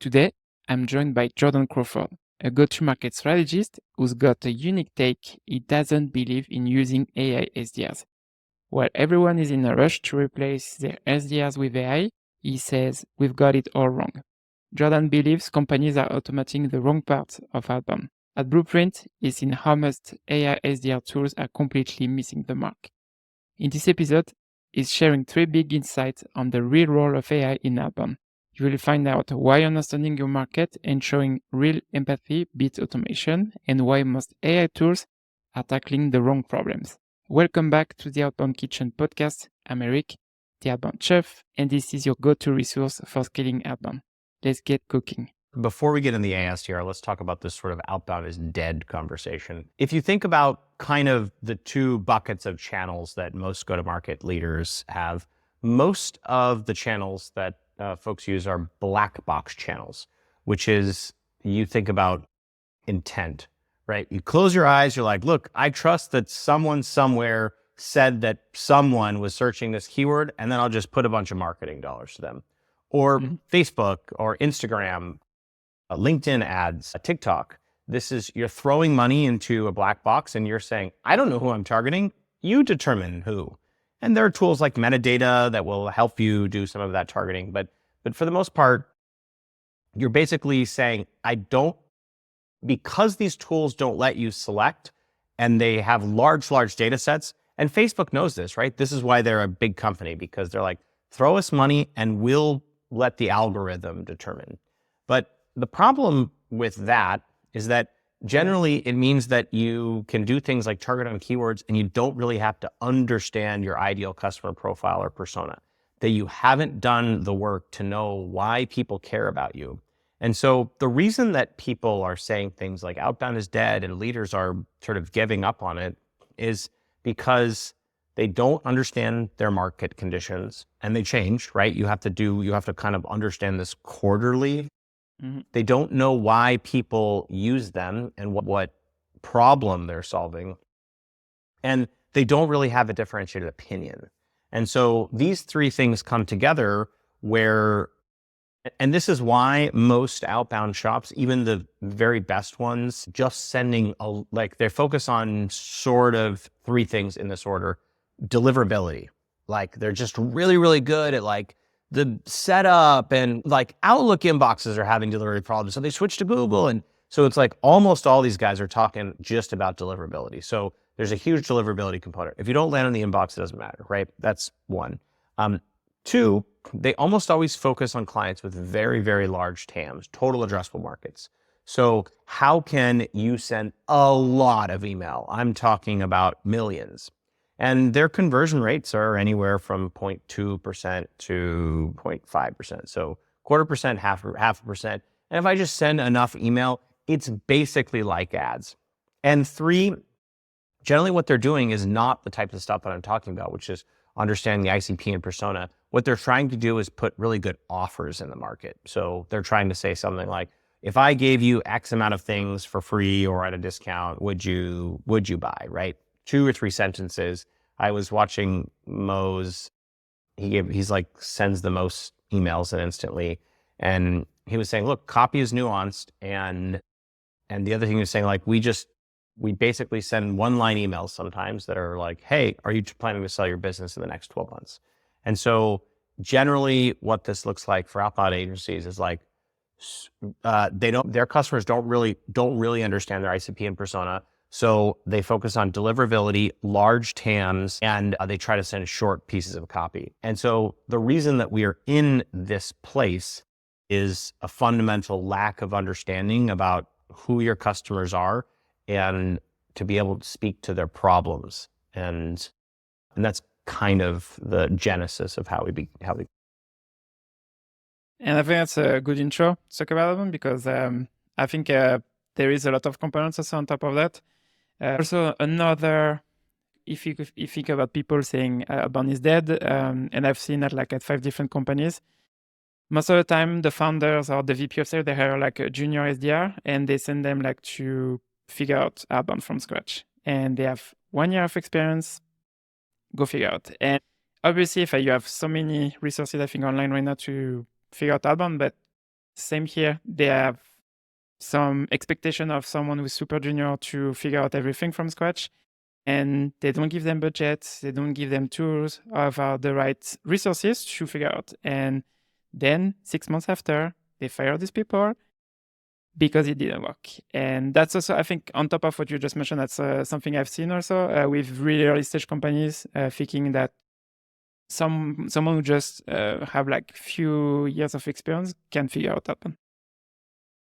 Today, I'm joined by Jordan Crawford, a go-to-market strategist who's got a unique take. He doesn't believe in using AI SDRs. While everyone is in a rush to replace their SDRs with AI, he says we've got it all wrong. Jordan believes companies are automating the wrong parts of outbound. At Blueprint, he's seen how most AI SDR tools are completely missing the mark. In this episode, he's sharing 3 big insights on the real role of AI in outbound. You will find out why understanding your market and showing real empathy beats automation, and why most AI tools are tackling the wrong problems. Welcome back to the Outbound Kitchen podcast. I'm Eric, the Outbound Chef, and this is your go-to resource for scaling outbound. Let's get cooking. Before we get into the ASDR, let's talk about this sort of outbound is dead conversation. If you think about kind of the two buckets of channels that most go-to-market leaders have, most of the channels that folks use are black box channels, which is you think about intent, right? You close your eyes, you're like, look, I trust that someone somewhere said that someone was searching this keyword, and then I'll just put a bunch of marketing dollars to them. Or Facebook or Instagram, LinkedIn ads, TikTok. This is, you're throwing money into a black box and you're saying, I don't know who I'm targeting. You determine who. And there are tools like metadata that will help you do some of that targeting. But for the most part, you're basically saying, because these tools don't let you select and they have large data sets, and Facebook knows this, right? This is why they're a big company, because they're like, throw us money and we'll let the algorithm determine. But the problem with that is that generally it means that you can do things like target on keywords and you don't really have to understand your ideal customer profile or persona, that you haven't done the work to know why people care about you. And so the reason that people are saying things like outbound is dead and leaders are sort of giving up on it is because they don't understand their market conditions, and they change, right? You have to kind of understand this quarterly. They don't know why people use them and what problem they're solving. And they don't really have a differentiated opinion. And so these three things come together and this is why most outbound shops, even the very best ones, just they focus on sort of three things in this order. Deliverability. Like they're just really, really good at like the setup, and like Outlook inboxes are having delivery problems. So they switch to Google. And so it's like almost all these guys are talking just about deliverability. So there's a huge deliverability component. If you don't land on the inbox, it doesn't matter, right? That's one. Two, they almost always focus on clients with very, very large TAMs, total addressable markets. So how can you send a lot of email? I'm talking about millions. And their conversion rates are anywhere from 0.2% to 0.5%. So 0.25%, half a percent. And if I just send enough email, it's basically like ads. And three, generally what they're doing is not the type of stuff that I'm talking about, which is understanding the ICP and persona. What they're trying to do is put really good offers in the market. So they're trying to say something like, if I gave you X amount of things for free or at a discount, would you buy, right? 2 or 3 sentences. I was watching Mo's, he's like sends the most emails instantly. And he was saying, look, copy is nuanced. And the other thing he was saying, like, we basically send 1-line emails sometimes that are like, hey, are you planning to sell your business in the next 12 months? And so generally what this looks like for outbound agencies is like, their customers don't really understand their ICP and persona. So they focus on deliverability, large TAMs, and they try to send short pieces of copy. And so the reason that we are in this place is a fundamental lack of understanding about who your customers are and to be able to speak to their problems. And that's kind of the genesis of how we. And I think that's a good intro to talk about them, because I think there is a lot of components also on top of that. Also, another, if you think about people saying outbound is dead, and I've seen that like at 5 different companies, most of the time the founders or the VP of sales, they hire like a junior SDR and they send them like to figure out outbound from scratch. And they have 1 year of experience, go figure out. And obviously, if you have so many resources, I think, online right now to figure out outbound, but Same here. They have some expectation of someone who's super junior to figure out everything from scratch. And they don't give them budgets, they don't give them tools of the right resources to figure out. And then 6 months after, they fire these people because it didn't work. And that's also, I think, on top of what you just mentioned, that's something I've seen also with really early stage companies thinking that someone who just have like few years of experience can figure out that one.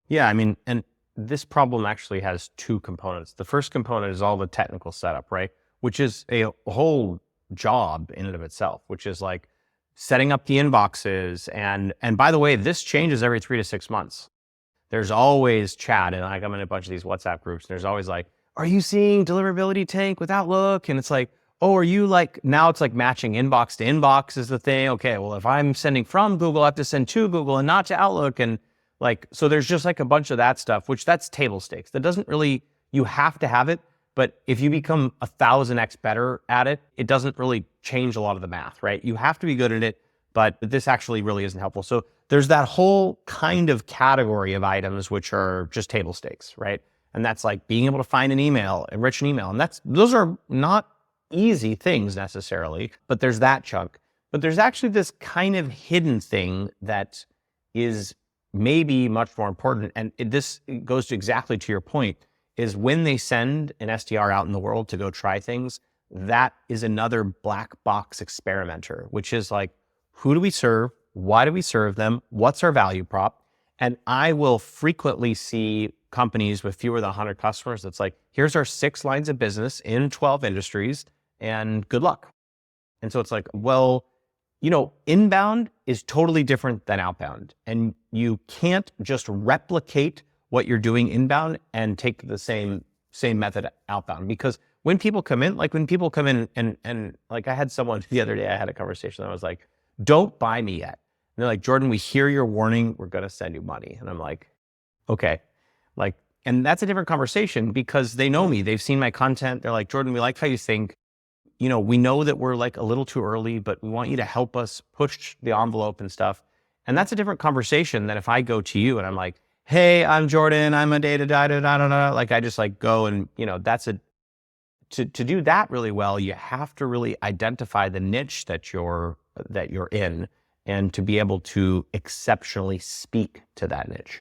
Yeah, I mean, and this problem actually has two components. The first component is all the technical setup, right? Which is a whole job in and of itself, which is like setting up the inboxes. And by the way, this changes every 3 to 6 months. There's always chat, and like I'm in a bunch of these WhatsApp groups, and there's always like, are you seeing deliverability tank with Outlook? And it's like, oh, are you like, now it's like matching inbox to inbox is the thing. Okay, well, if I'm sending from Google, I have to send to Google and not to Outlook. And like, so there's just like a bunch of that stuff, which that's table stakes. That doesn't really, you have to have it, but if you become 1,000x better at it, it doesn't really change a lot of the math, right? You have to be good at it, but this actually really isn't helpful. So there's that whole kind of category of items which are just table stakes, right? And that's like being able to find an email, enrich an email. And those are not easy things necessarily, but there's that chunk. But there's actually this kind of hidden thing that is maybe much more important. And this goes to exactly to your point, is when they send an SDR out in the world to go try things, that is another black box experimenter, which is like, who do we serve? Why do we serve them? What's our value prop? And I will frequently see companies with fewer than 100 customers that's like, here's our 6 lines of business in 12 industries and good luck. And so it's like, well, you know, inbound is totally different than outbound. And you can't just replicate what you're doing inbound and take the same method outbound. Because when people come in, and like I had someone the other day, I had a conversation, I was like, don't buy me yet. And they're like, Jordan, we hear your warning, we're going to send you money. And I'm like, okay. Like, and that's a different conversation because they know me, they've seen my content. They're like, Jordan, we like how you think. You know, we know that we're like a little too early, but we want you to help us push the envelope and stuff. And that's a different conversation than if I go to you and I'm like, hey, I'm Jordan, I'm a data da. Like I just like go and, you know, to do that really well, you have to really identify the niche that you're in and to be able to exceptionally speak to that niche.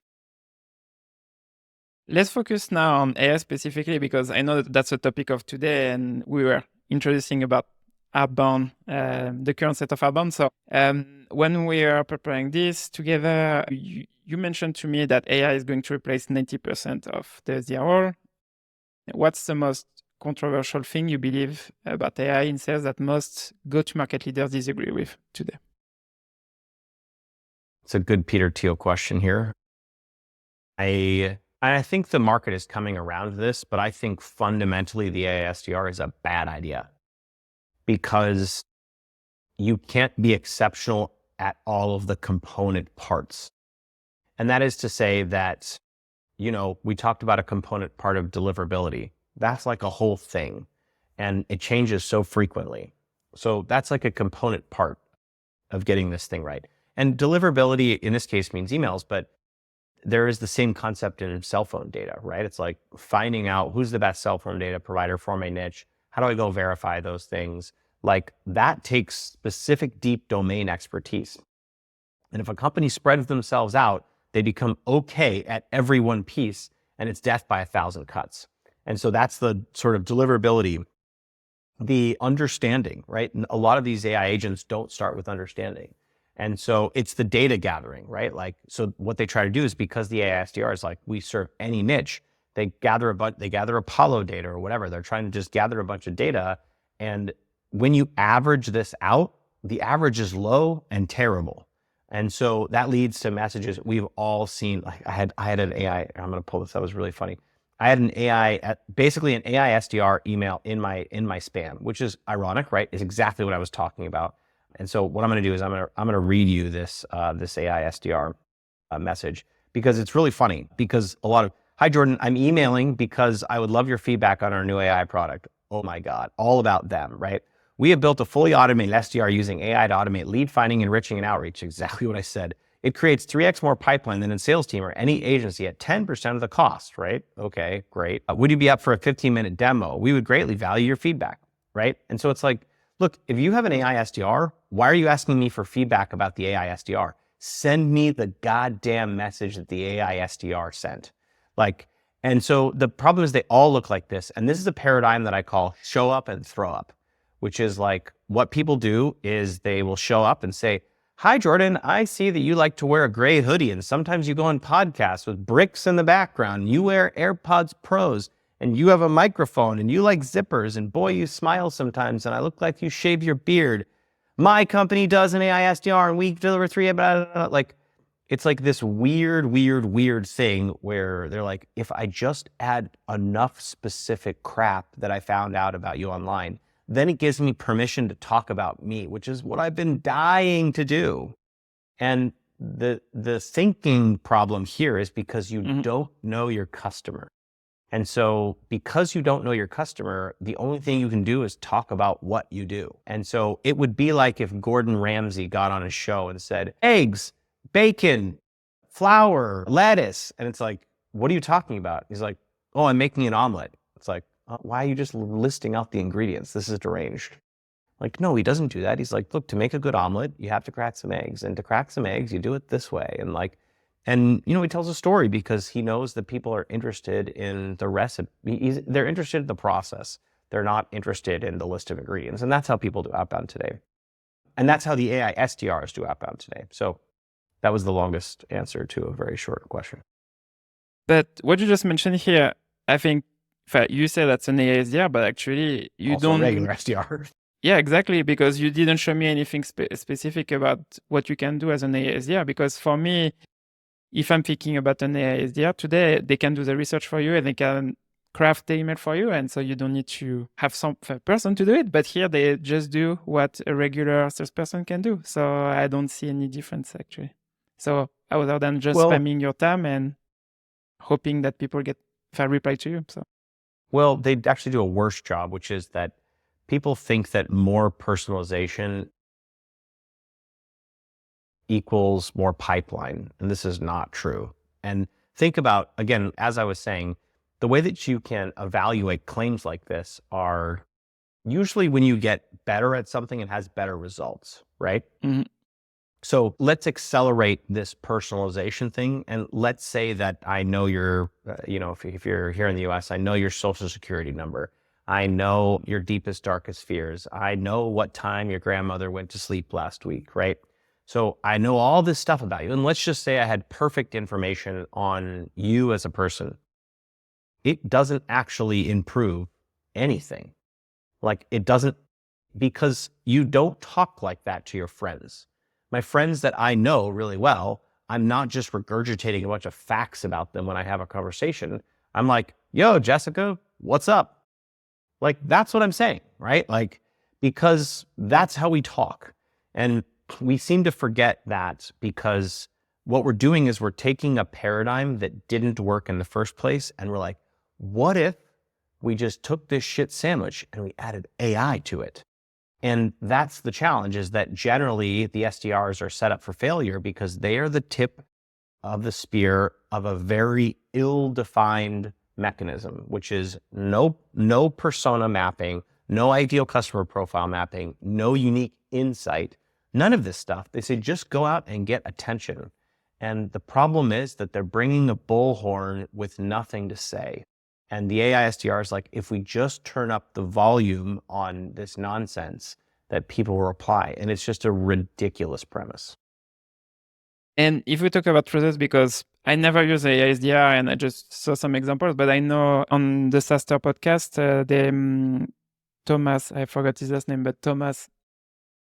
Let's focus now on AI specifically, because I know that that's a topic of today and we were introducing about outbound, the current set of outbound. So when we are preparing this together, you mentioned to me that AI is going to replace 90% of the SDR. What's the most controversial thing you believe about AI in sales that most go-to-market leaders disagree with today? It's a good Peter Thiel question here. I think the market is coming around to this, but I think fundamentally the AI SDR is a bad idea because you can't be exceptional at all of the component parts. And that is to say that, you know, we talked about a component part of deliverability. That's like a whole thing and it changes so frequently. So that's like a component part of getting this thing right. And deliverability in this case means emails, but there is the same concept in cell phone data, right? It's like finding out who's the best cell phone data provider for my niche. How do I go verify those things? Like that takes specific deep domain expertise. And if a company spreads themselves out, they become okay at every one piece and it's death by 1,000 cuts. And so that's the sort of deliverability, the understanding, right? And a lot of these AI agents don't start with understanding. And so it's the data gathering, right? Like, so what they try to do is because the AI SDR is like, we serve any niche, they gather Apollo data or whatever. They're trying to just gather a bunch of data. And when you average this out, the average is low and terrible. And so that leads to messages we've all seen. Like I had an AI, I'm going to pull this, that was really funny. I had an AI, basically an AI SDR email in my spam, which is ironic, right? It's exactly what I was talking about. And so what I'm going to do is I'm going to read you this AI SDR message because it's really funny. Because hi Jordan, I'm emailing because I would love your feedback on our new AI product. Oh my God, all about them, right? We have built a fully automated SDR using AI to automate lead finding, enriching, and outreach. Exactly what I said. it creates 3x more pipeline than a sales team or any agency at 10% of the cost, right? Okay, great. Would you be up for a 15-minute demo? We would greatly value your feedback, right? And so it's like, look, if you have an AI SDR, why are you asking me for feedback about the AI SDR? Send me the goddamn message that the AI SDR sent. Like, and so the problem is they all look like this. And this is a paradigm that I call show up and throw up, which is like what people do is they will show up and say, hi, Jordan, I see that you like to wear a gray hoodie and sometimes you go on podcasts with bricks in the background. You wear AirPods Pros and you have a microphone and you like zippers and boy, you smile sometimes and I look like you shave your beard. My company does an AI SDR and we deliver 3, blah, blah, blah. Like, it's like this weird thing where they're like, if I just add enough specific crap that I found out about you online, then it gives me permission to talk about me, which is what I've been dying to do. And the thinking problem here is because you don't know your customer. And so because you don't know your customer, the only thing you can do is talk about what you do. And so it would be like if Gordon Ramsay got on a show and said, eggs, bacon, flour, lettuce. And it's like, what are you talking about? He's like, oh, I'm making an omelet. It's like, why are you just listing out the ingredients? This is deranged. Like, no, he doesn't do that. He's like, look, to make a good omelet, you have to crack some eggs. And to crack some eggs, you do it this way. And like, and he tells a story because he knows that people are interested in the recipe. They're interested in the process. They're not interested in the list of ingredients. And that's how people do outbound today. And that's how the AI SDRs do outbound today. So that was the longest answer to a very short question. But what you just mentioned here, I think you say that's an AI SDR, but actually you also don't. Regular SDR. Yeah, exactly, because you didn't show me anything specific about what you can do as an AI SDR. Because for me, if I'm thinking about an AI SDR today, they can do the research for you and they can craft the email for you. And so you don't need to have some person to do it. But here they just do what a regular salesperson can do. So I don't see any difference actually. So other than just spamming your time and hoping that people get a reply to you. So. Well, they actually do a worse job, which is that people think that more personalization equals more pipeline. And this is not true. And think about, again, as I was saying, the way that you can evaluate claims like this are usually when you get better at something and has better results, right? Mm-hmm. So let's accelerate this personalization thing. And let's say that I know your, if you're here in the US, I know your social security number. I know your deepest, darkest fears. I know what time your grandmother went to sleep last week, right? So I know all this stuff about you. And let's just say I had perfect information on you as a person. It doesn't actually improve anything. Like it doesn't, because you don't talk like that to your friends. My friends that I know really well, I'm not just regurgitating a bunch of facts about them when I have a conversation. I'm like, yo, Jessica, what's up? Like, that's what I'm saying, right? Like, because that's how we talk. And we seem to forget that because what we're doing is we're taking a paradigm that didn't work in the first place. And we're like, what if we just took this shit sandwich and we added AI to it? And that's the challenge, is that generally the SDRs are set up for failure because they are the tip of the spear of a very ill-defined mechanism, which is no persona mapping, no ideal customer profile mapping, no unique insight, none of this stuff. They say, just go out and get attention. And the problem is that they're bringing a bullhorn with nothing to say. And the AI SDR is like, if we just turn up the volume on this nonsense, that people will reply. And it's just a ridiculous premise. And if we talk about results, because I never use AI SDR and I just saw some examples, but I know on the SaaStr podcast, Thomas, I forgot his last name, but Thomas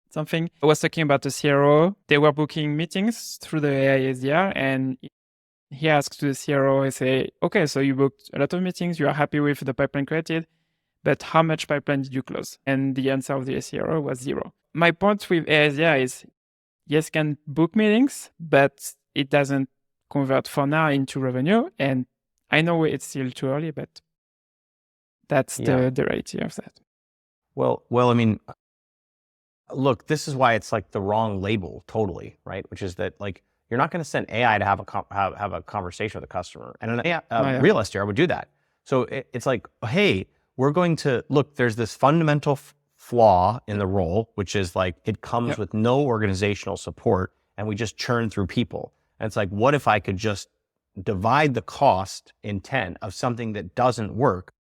something, was talking about the CRO. They were booking meetings through the AI SDR and he asked to the CRO and say, okay, so you booked a lot of meetings, you are happy with the pipeline created, but how much pipeline did you close? And the answer of the CRO was 0. My point with AI SDR is, yes, can book meetings, but it doesn't convert for now into revenue. And I know it's still too early, but that's the reality of that. Well, I mean, look, this is why it's like the wrong label totally, right? Which is that like You're not going to send AI to have a conversation with a customer. And an yeah. real SDR would do that. So it's like, hey, we're going to look, there's this fundamental flaw in the role, which is like, it comes with no organizational support and we just churn through people. And it's like, what if I could just divide the cost in 10 of something that doesn't work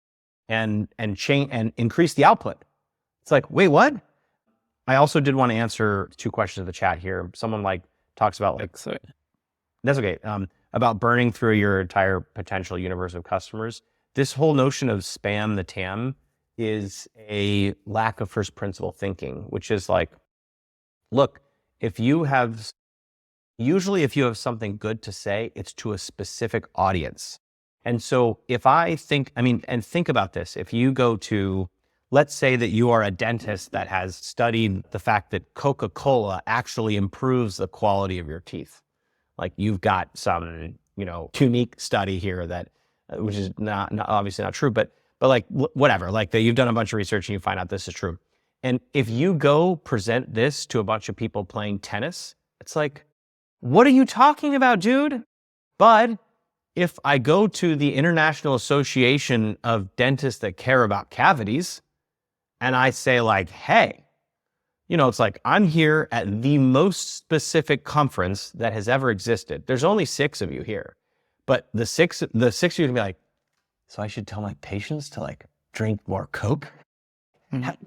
and change and increase the output? It's like, wait, what? I also did want to answer 2 questions in the chat here. Someone like talks about like, Sorry. That's okay. About burning through your entire potential universe of customers. This whole notion of spam the TAM is a lack of first principle thinking, which is like, look, usually if you have something good to say, it's to a specific audience. And so if I think, and think about this, if you go to, let's say that you are a dentist that has studied the fact that Coca-Cola actually improves the quality of your teeth. Like you've got some, unique study here that, which is not obviously not true, but like whatever, like that you've done a bunch of research and you find out this is true. And if you go present this to a bunch of people playing tennis, it's like, what are you talking about, dude? But if I go to the International Association of Dentists that care about cavities and I say like, hey, it's like, I'm here at the most specific conference that has ever existed. There's only 6 of you here, but the six of you can be like, so I should tell my patients to like drink more Coke?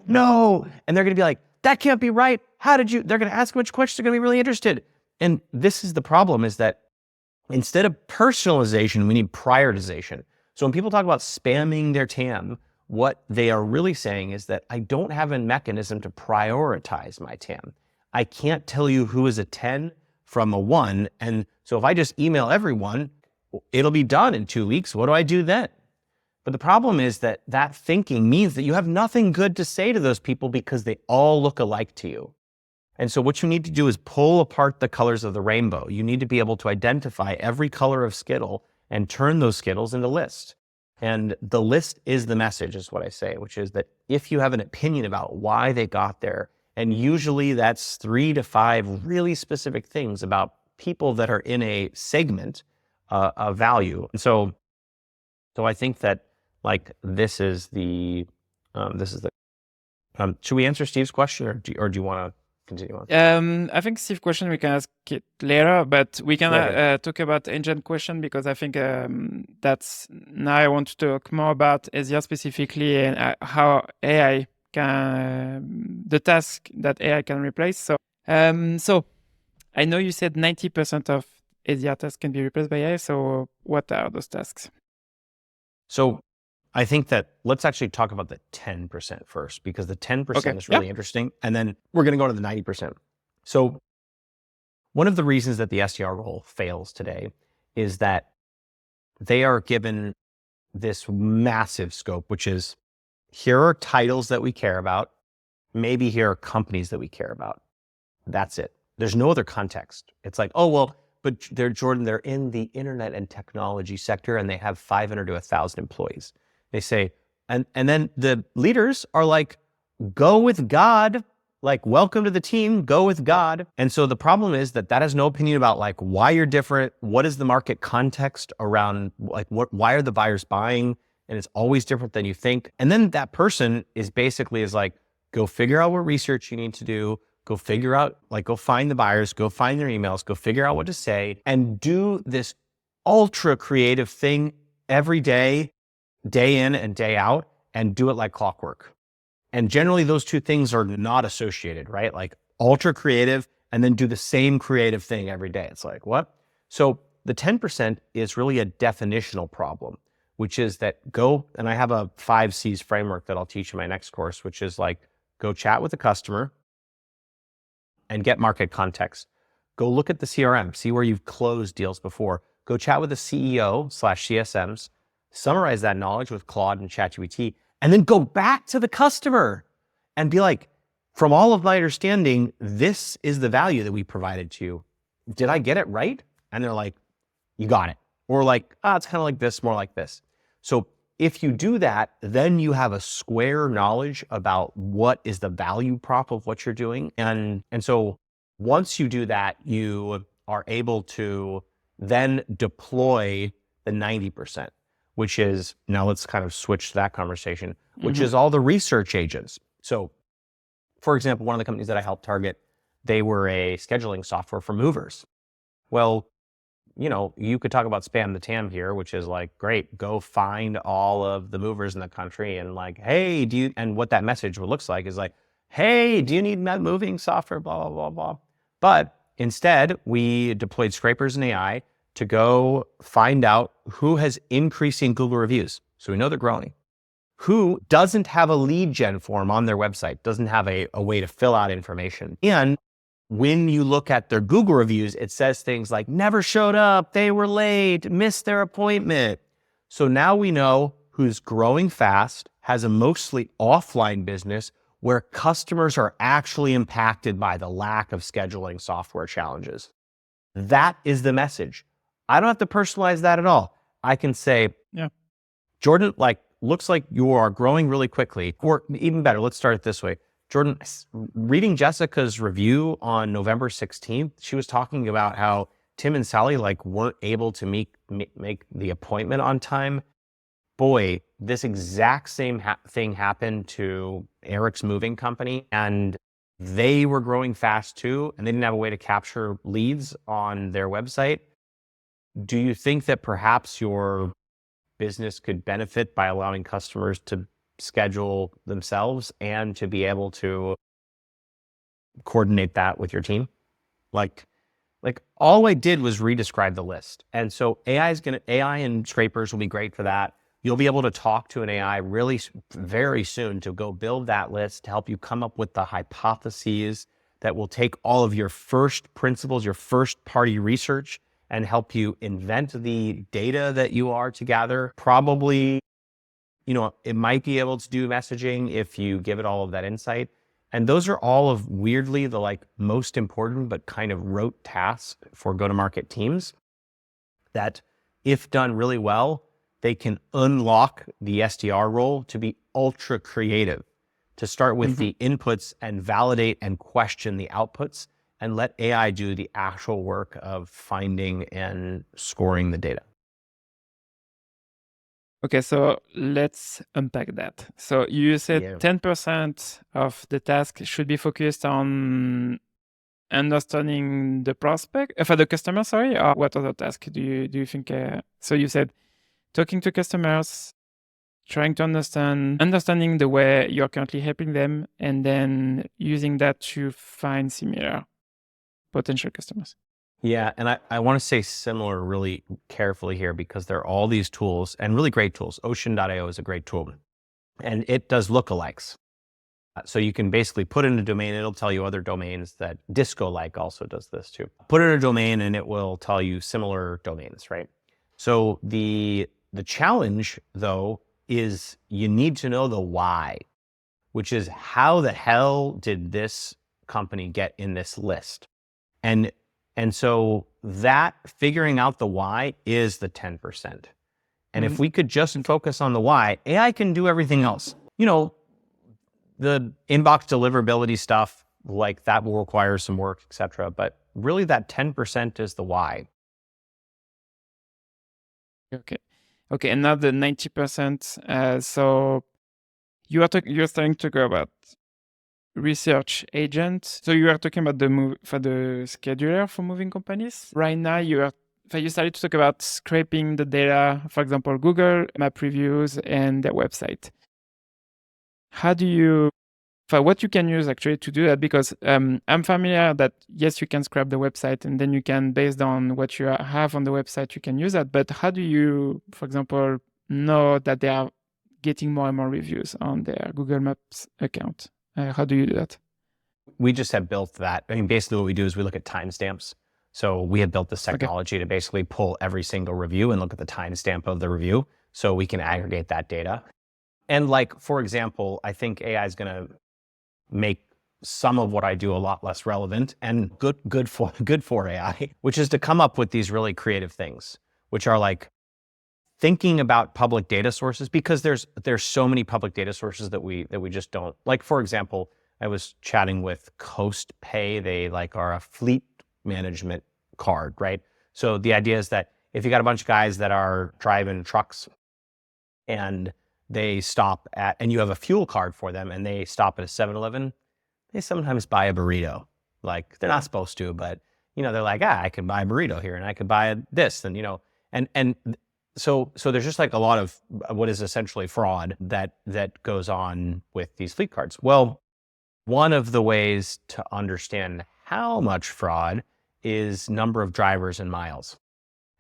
No. And they're going to be like, that can't be right. They're going to ask a bunch of questions. They're going to be really interested. And this is the problem, is that instead of personalization, we need prioritization. So when people talk about spamming their TAM, what they are really saying is that I don't have a mechanism to prioritize my TAM. I can't tell you who is a 10 from a 1. And so if I just email everyone, it'll be done in 2 weeks. What do I do then? But the problem is that thinking means that you have nothing good to say to those people because they all look alike to you. And so what you need to do is pull apart the colors of the rainbow. You need to be able to identify every color of Skittle and turn those Skittles into lists. And the list is the message, is what I say, which is that if you have an opinion about why they got there, and usually that's 3 to 5 really specific things about people that are in a segment of value. And so I think that like this is the should we answer Steve's question, or do you want to continue on? I think Steve's question we can ask it later, but we can talk about engine question, because I think that's now I want to talk more about SDR specifically and how AI can the task that AI can replace. So I know you said 90% of SDR tasks can be replaced by AI. So what are those tasks? So I think that let's actually talk about the 10% first, because the 10% is really interesting. And then we're going to go to the 90%. So one of the reasons that the SDR role fails today is that they are given this massive scope, which is, here are titles that we care about. Maybe here are companies that we care about. That's it. There's no other context. It's like, oh, well, but Jordan, they're in the internet and technology sector and they have 500 to 1,000 employees. They say, and then the leaders are like, go with God, like, welcome to the team, go with God. And so the problem is that has no opinion about like why you're different. What is the market context around, like, why are the buyers buying? And it's always different than you think. And then that person is like, go figure out what research you need to do. Go figure out, like, go find the buyers, go find their emails, go figure out what to say, and do this ultra creative thing every day, day in and day out, and do it like clockwork. And generally those two things are not associated, right? Like ultra creative and then do the same creative thing every day. It's like, what? So the 10% is really a definitional problem, which is that and I have a 5 C's framework that I'll teach in my next course, which is like, go chat with the customer and get market context. Go look at the CRM, see where you've closed deals before. Go chat with the CEO/CSMs, summarize that knowledge with Claude and ChatGPT, and then go back to the customer and be like, from all of my understanding, this is the value that we provided to you. Did I get it right? And they're like, you got it. Or like, it's kind of like this, more like this. So if you do that, then you have a square knowledge about what is the value prop of what you're doing. And so once you do that, you are able to then deploy the 90%, which is, now let's kind of switch to that conversation, which is all the research agents. So for example, one of the companies that I helped target, they were a scheduling software for movers. Well, you know, you could talk about spam the TAM here, which is like, great, go find all of the movers in the country and like, hey, do you, and what that message looks like is like, hey, do you need moving software, blah, blah, blah, blah. But instead, we deployed scrapers and AI to go find out who has increasing Google reviews. So we know they're growing. Who doesn't have a lead gen form on their website, doesn't have a way to fill out information. And when you look at their Google reviews, it says things like never showed up, they were late, missed their appointment. So now we know who's growing fast, has a mostly offline business where customers are actually impacted by the lack of scheduling software challenges. That is the message. I don't have to personalize that at all. I can say, Yeah, Jordan, like, looks like you are growing really quickly. Or even better, let's start it this way. Jordan, reading Jessica's review on November 16th, she was talking about how Tim and Sally like weren't able to make the appointment on time. Boy, this exact same thing happened to Eric's moving company, and they were growing fast too, and they didn't have a way to capture leads on their website. Do you think that perhaps your business could benefit by allowing customers to schedule themselves and to be able to coordinate that with your team? Like all I did was redescribe the list. And so AI and scrapers will be great for that. You'll be able to talk to an AI really very soon to go build that list to help you come up with the hypotheses that will take all of your first principles, your first party research, and help you invent the data that you are to gather. Probably, you know, it might be able to do messaging if you give it all of that insight. And those are all of weirdly the like most important but kind of rote tasks for go-to-market teams that if done really well, they can unlock the SDR role to be ultra creative, to start with the inputs and validate and question the outputs and let AI do the actual work of finding and scoring the data. Okay, so let's unpack that. So you said Yeah. 10% of the task should be focused on understanding the prospect, for the customer, sorry, or what other task do you think? So you said talking to customers, trying to understanding the way you're currently helping them, and then using that to find similar potential customers. Yeah, and I want to say similar really carefully here because there are all these tools and really great tools. Ocean.io is a great tool, and it does lookalikes. So you can basically put in a domain, it'll tell you other domains that Disco-like also does this too. Put in a domain and it will tell you similar domains, right? So the challenge though is you need to know the why, which is how the hell did this company get in this list? And so that figuring out the why is the 10%. And if we could just focus on the why, AI can do everything else. You know, the inbox deliverability stuff, like that will require some work, et cetera. But really that 10% is the why. Okay, and now the 90%. So you're starting to go about research agent. So you are talking about for the scheduler for moving companies. Right now you started to talk about scraping the data, for example, Google Map reviews and their website. How do you, for what you can use actually to do that? Because I'm familiar that yes, you can scrap the website and then you can, based on what you have on the website, you can use that. But how do you, for example, know that they are getting more and more reviews on their Google Maps account? How do you do that? We just have built that. I mean, basically what we do is we look at timestamps. So we have built this technology to basically pull every single review and look at the timestamp of the review so we can aggregate that data. And like, for example, I think AI is going to make some of what I do a lot less relevant and good for AI, which is to come up with these really creative things, which are like thinking about public data sources, because there's so many public data sources that we just don't. Like, for example, I was chatting with Coast Pay. They like are a fleet management card, right? So the idea is that if you got a bunch of guys that are driving trucks and they stop at, and you have a fuel card for them and they stop at a 7-Eleven, they sometimes buy a burrito. Like they're not supposed to, but they're like, I can buy a burrito here and I could buy this. And, so there's just like a lot of what is essentially fraud that goes on with these fleet cards. Well, one of the ways to understand how much fraud is number of drivers and miles.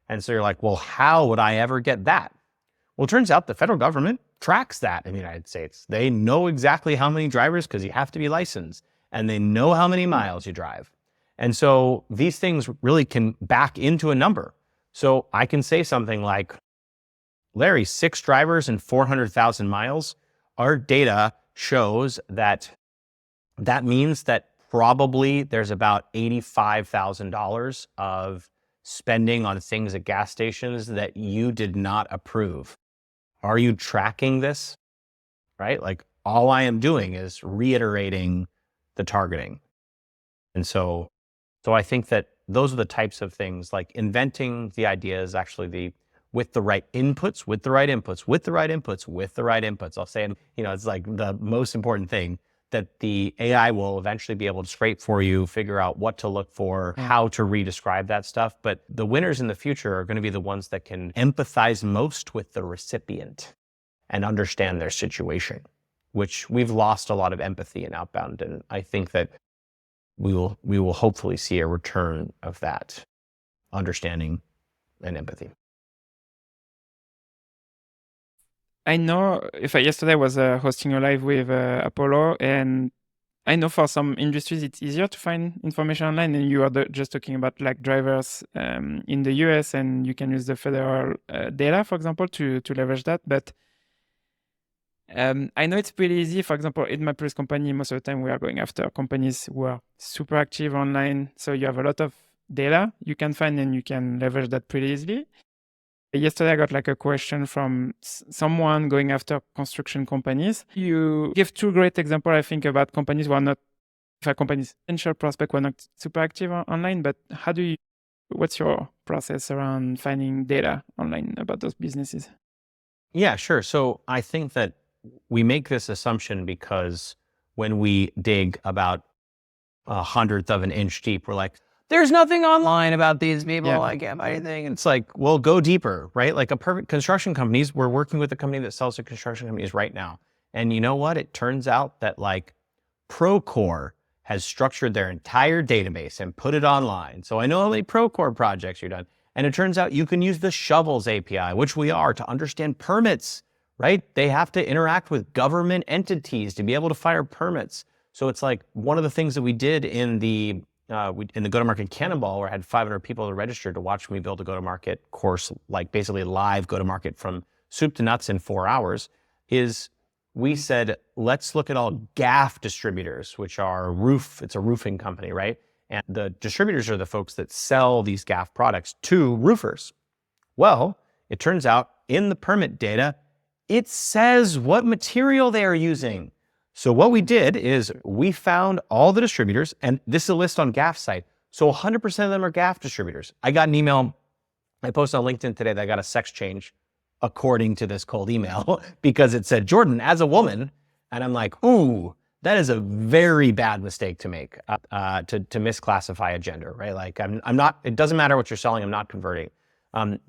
And so you're like, well, how would I ever get that? Well, it turns out the federal government tracks that in the United States. They know exactly how many drivers, because you have to be licensed, and they know how many miles you drive. And so these things really can back into a number. So I can say something like, Larry, 6 drivers and 400,000 miles. Our data shows that means that probably there's about $85,000 of spending on things at gas stations that you did not approve. Are you tracking this? Right? Like all I am doing is reiterating the targeting. And so I think that those are the types of things, like inventing the idea is actually with the right inputs, with the right inputs, with the right inputs, with the right inputs. I'll say, it's like the most important thing, that the AI will eventually be able to scrape for you, figure out what to look for, how to redescribe that stuff. But the winners in the future are going to be the ones that can empathize most with the recipient and understand their situation, which we've lost a lot of empathy in outbound. And I think that we will hopefully see a return of that understanding and empathy. I know yesterday I was hosting a live with Apollo, and I know for some industries it's easier to find information online, and you are just talking about like drivers in the US, and you can use the federal data, for example, to leverage that. But I know it's pretty easy. For example, in my previous company, most of the time we are going after companies who are super active online. So you have a lot of data you can find, and you can leverage that pretty easily. Yesterday, I got like a question from someone going after construction companies. You give 2 great examples, I think, about companies who are not, potential prospect who are not super active online, but what's your process around finding data online about those businesses? Yeah, sure. So I think that we make this assumption because when we dig about 1/100th of an inch deep, we're like, there's nothing online about these people. Yeah. I can't buy anything. And it's like, well, go deeper, right? Like a perfect construction companies. We're working with a company that sells to construction companies right now. And you know what? It turns out that like Procore has structured their entire database and put it online. So I know how many Procore projects you've done. And it turns out you can use the Shovels API, which we are, to understand permits, right? They have to interact with government entities to be able to fire permits. So it's like one of the things that we did in the go-to-market Cannonball, where I had 500 people registered to watch me build a go-to-market course, like basically live go-to-market from soup to nuts in 4 hours, is we said, let's look at all GAF distributors, which are it's a roofing company, right? And the distributors are the folks that sell these GAF products to roofers. Well, it turns out in the permit data, it says what material they are using. So what we did is we found all the distributors, and this is a list on GAF site. So 100% of them are GAF distributors. I got an email, I posted on LinkedIn today that I got a sex change according to this cold email because it said, Jordan, as a woman. And I'm like, ooh, that is a very bad mistake to make, to misclassify a gender, right? Like I'm not, it doesn't matter what you're selling, I'm not converting.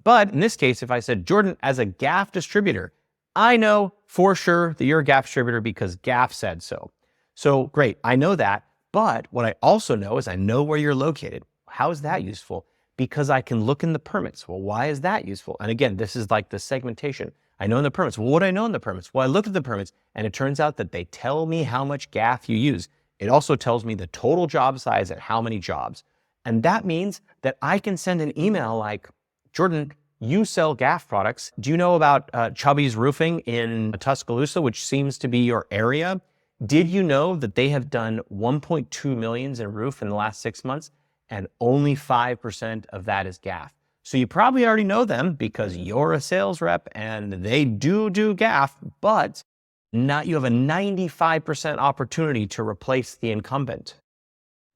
But in this case, if I said, Jordan, as a GAF distributor, I know for sure that you're a GAF distributor because GAF said so. So great, I know that. But what I also know is I know where you're located. How is that useful? Because I can look in the permits. Well, why is that useful? And again, this is like the segmentation. I know in the permits. Well, what do I know in the permits? Well, I looked at the permits and it turns out that they tell me how much GAF you use. It also tells me the total job size and how many jobs. And that means that I can send an email like, Jordan, you sell GAF products. Do you know about Chubby's Roofing in Tuscaloosa, which seems to be your area? Did you know that they have done 1.2 million in roof in the last 6 months? And only 5% of that is GAF. So you probably already know them because you're a sales rep and they do GAF, but you have a 95% opportunity to replace the incumbent,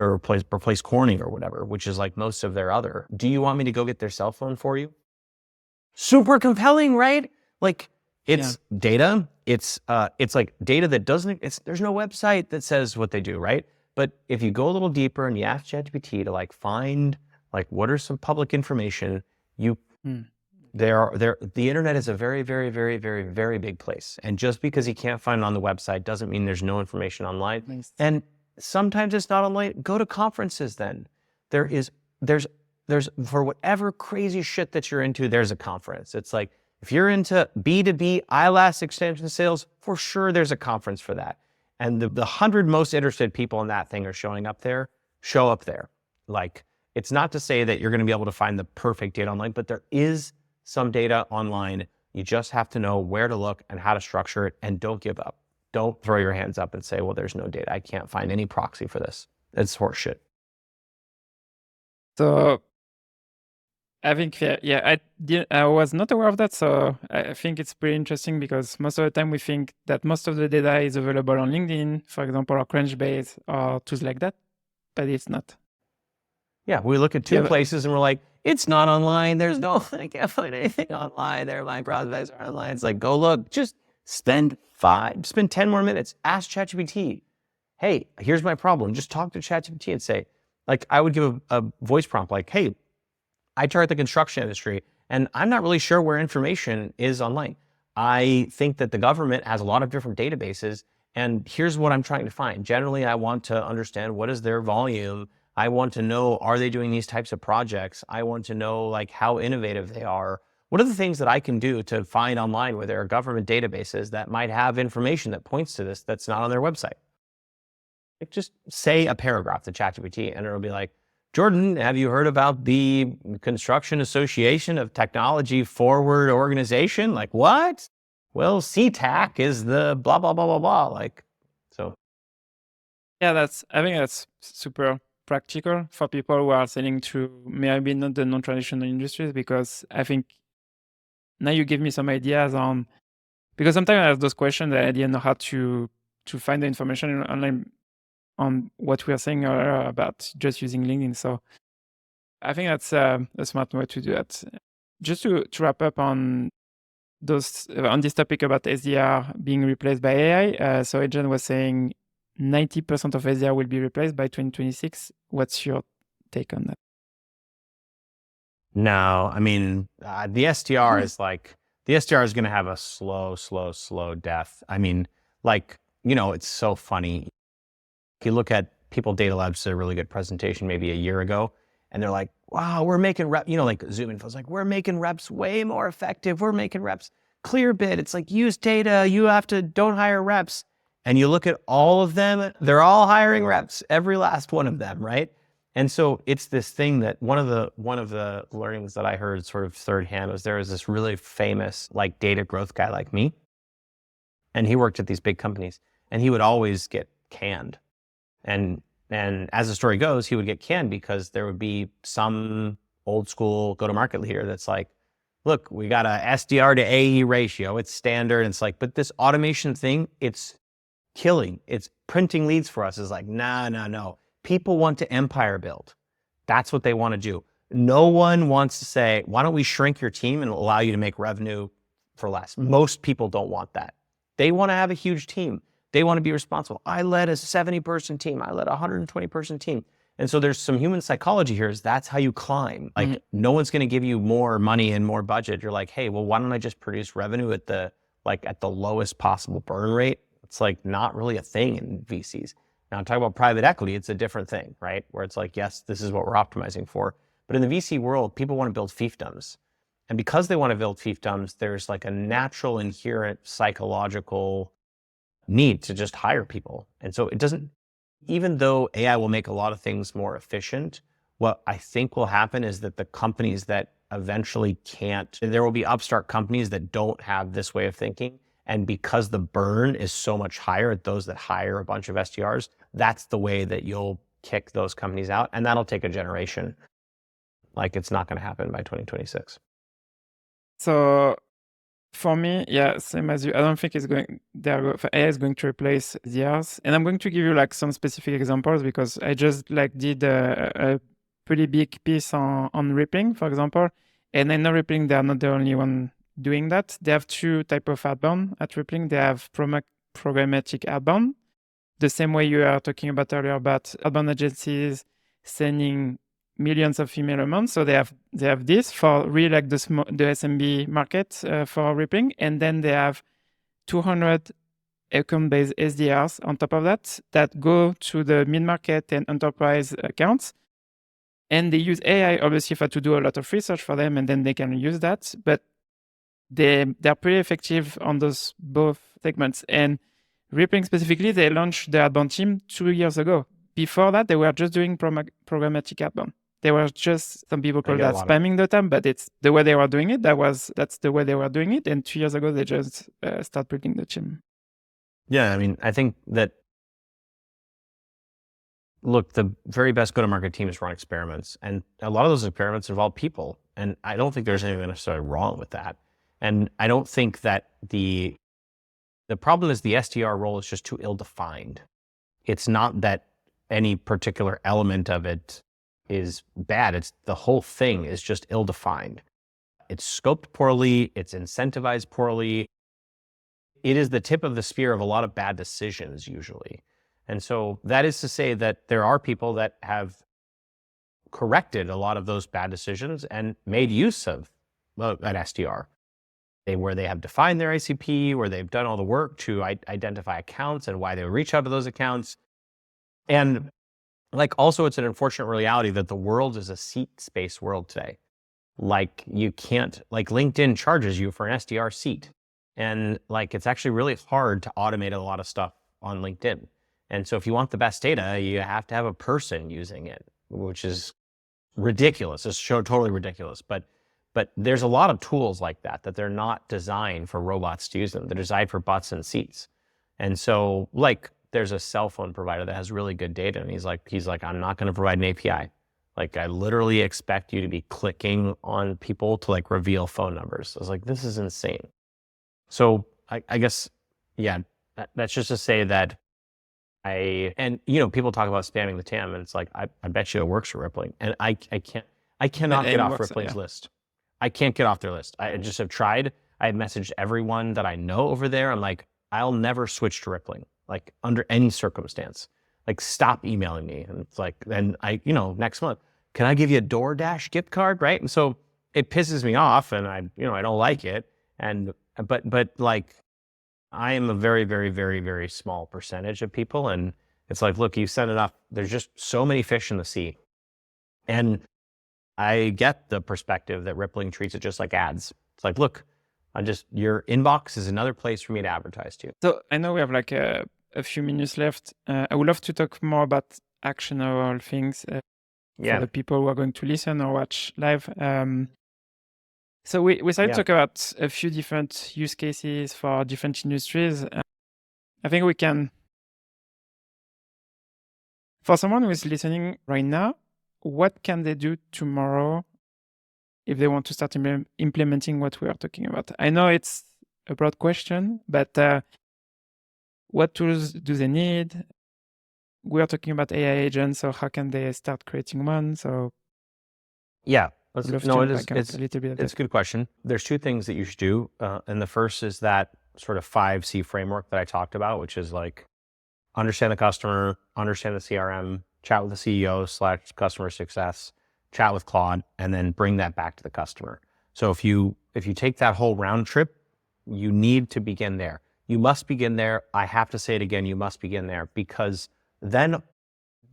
or replace Corning or whatever, which is like most of their other. Do you want me to go get their cell phone for you? Super compelling, right? Like it's data. It's like data that there's no website that says what they do, right? But if you go a little deeper and you ask ChatGPT to like find like what are some public information, the internet is a very, very, very, very, very big place. And just because you can't find it on the website doesn't mean there's no information online. Nice. And sometimes it's not online. Go to conferences then. There's for whatever crazy shit that you're into, there's a conference. It's like, if you're into B2B eyelash extension sales, for sure there's a conference for that. And the 100 most interested people in that thing are showing up there, show up there. Like, it's not to say that you're going to be able to find the perfect data online, but there is some data online. You just have to know where to look and how to structure it, and don't give up. Don't throw your hands up and say, well, there's no data. I can't find any proxy for this. It's horseshit. So I think, I was not aware of that. So I think it's pretty interesting because most of the time we think that most of the data is available on LinkedIn, for example, or Crunchbase or tools like that, but it's not. Yeah, we look at two places and we're like, it's not online. There's no, I can't find anything online. There, my prospects are online. It's like, go look, just spend 10 more minutes. Ask ChatGPT, hey, here's my problem. Just talk to ChatGPT and say, like, I would give a voice prompt like, hey, I target the construction industry and I'm not really sure where information is online. I think that the government has a lot of different databases and here's what I'm trying to find. Generally, I want to understand what is their volume. I want to know, are they doing these types of projects? I want to know like how innovative they are. What are the things that I can do to find online where there are government databases that might have information that points to this that's not on their website? Like just say a paragraph to ChatGPT and it'll be like, Jordan, have you heard about the Construction Association of Technology Forward Organization? Like what? Well, CTAC is the blah, blah, blah, blah, blah. Like, so. Yeah, I think that's super practical for people who are selling to maybe not the non-traditional industries, because I think now you give me some ideas on, because sometimes I have those questions that I didn't know how to find the information online on what we are saying earlier about just using LinkedIn. So I think that's a smart way to do that. Just to wrap up on this topic about SDR being replaced by AI. So Adrian was saying 90% of SDR will be replaced by 2026. What's your take on that? No, I mean, the SDR is like, the SDR is going to have a slow death. I mean, like, you know, it's so funny. If you look at People Data Labs, did a really good presentation maybe a year ago, and they're like, wow, we're making reps, you know, like Zoom Info's like, we're making reps way more effective. We're making reps. Clearbit, it's like, use data. Don't hire reps. And you look at all of them, they're all hiring reps, every last one of them, right? And so it's this thing that one of the learnings that I heard sort of third hand was there was this really famous like data growth guy like me. And he worked at these big companies and he would always get canned. And as the story goes, he would get canned because there would be some old school go-to-market leader that's like, look, we got a SDR to AE ratio. It's standard. It's like, but this automation thing, it's killing. It's printing leads for us. Is like, no. People want to empire build. That's what they want to do. No one wants to say, why don't we shrink your team and allow you to make revenue for less? Most people don't want that. They want to have a huge team. They want to be responsible. I led a 70-person team. I led a 120-person team. And so there's some human psychology here is that's how you climb. Like no one's going to give you more money and more budget. You're like, hey, well, why don't I just produce revenue at the lowest possible burn rate? It's like not really a thing in VCs. Now, talk about private equity, it's a different thing, right? Where it's like, yes, this is what we're optimizing for. But in the VC world, people want to build fiefdoms. And because they want to build fiefdoms, there's like a natural, inherent psychological need to just hire people. And so it doesn't, even though AI will make a lot of things more efficient, what I think will happen is that the companies that eventually can't, there will be upstart companies that don't have this way of thinking. And because the burn is so much higher at those that hire a bunch of SDRs, that's the way that you'll kick those companies out. And that'll take a generation. Like it's not going to happen by 2026. So For me, yeah, same as you. I don't think AI is going to replace SDRs. And I'm going to give you like some specific examples because I just like did a pretty big piece on rippling, for example. And I know rippling, they are not the only one doing that. They have two type of outbound at rippling. They have programmatic outbound, the same way you are talking about earlier about outbound agencies sending millions of email a month. So they have this for really like the SMB market for rippling, and then they have 200 account-based SDRs on top of that go to the mid-market and enterprise accounts. And they use AI obviously to do a lot of research for them, and then they can use that. But they're pretty effective on those both segments. And rippling specifically, they launched the outbound team 2 years ago. Before that, they were just doing programmatic outbound. They were just, some people call that spamming the term, but it's the way they were doing it. That's the way they were doing it. And 2 years ago, they just start building the team. Yeah, I mean, I think that, look, the very best go-to-market teams run experiments, and a lot of those experiments involve people. And I don't think there's anything necessarily wrong with that. And I don't think that the problem is the SDR role is just too ill-defined. It's not that any particular element of it is bad. It's the whole thing is just ill-defined. It's scoped poorly. It's incentivized poorly. It is the tip of the spear of a lot of bad decisions usually. And so that is to say that there are people that have corrected a lot of those bad decisions and made use of an SDR. Where they have defined their ICP, where they've done all the work to identify accounts and why they would reach out to those accounts. And like, also, it's an unfortunate reality that the world is a seat-based world today. Like, you can't, like, LinkedIn charges you for an SDR seat. And like, it's actually really hard to automate a lot of stuff on LinkedIn. And so if you want the best data, you have to have a person using it, which is ridiculous. It's totally ridiculous. But there's a lot of tools like that they're not designed for robots to use them. They're designed for butts and seats. And so, like, there's a cell phone provider that has really good data, and he's like, I'm not going to provide an API. Like, I literally expect you to be clicking on people to like reveal phone numbers. I was like, this is insane. So I guess, yeah, that's just to say that people talk about spamming the TAM, and it's like, I bet you it works for Rippling, and I cannot get off Rippling's list. I can't get off their list. I just have tried. I have messaged everyone that I know over there. I'm like, I'll never switch to Rippling, like, under any circumstance. Like, stop emailing me. And it's like, then next month, can I give you a DoorDash gift card, right? And so it pisses me off, and I don't like it. And but like, I am a very, very, very, very small percentage of people, and it's like, look, you sent enough. There's just so many fish in the sea, and I get the perspective that Rippling treats it just like ads. It's like, look, your inbox is another place for me to advertise to. So I know we have like a few minutes left. I would love to talk more about actionable things for the people who are going to listen or watch live. So we started to talk about a few different use cases for different industries. I think we can, for someone who is listening right now, what can they do tomorrow if they want to start implementing what we are talking about? I know it's a broad question, but what tools do they need? We are talking about AI agents, so how can they start creating one? So it's a good question. There's two things that you should do. And the first is that sort of 5C framework that I talked about, which is like, understand the customer, understand the CRM, chat with the CEO/customer success, chat with Claude, and then bring that back to the customer. So if you take that whole round trip, you need to begin there. You must begin there. I have to say it again, you must begin there, because then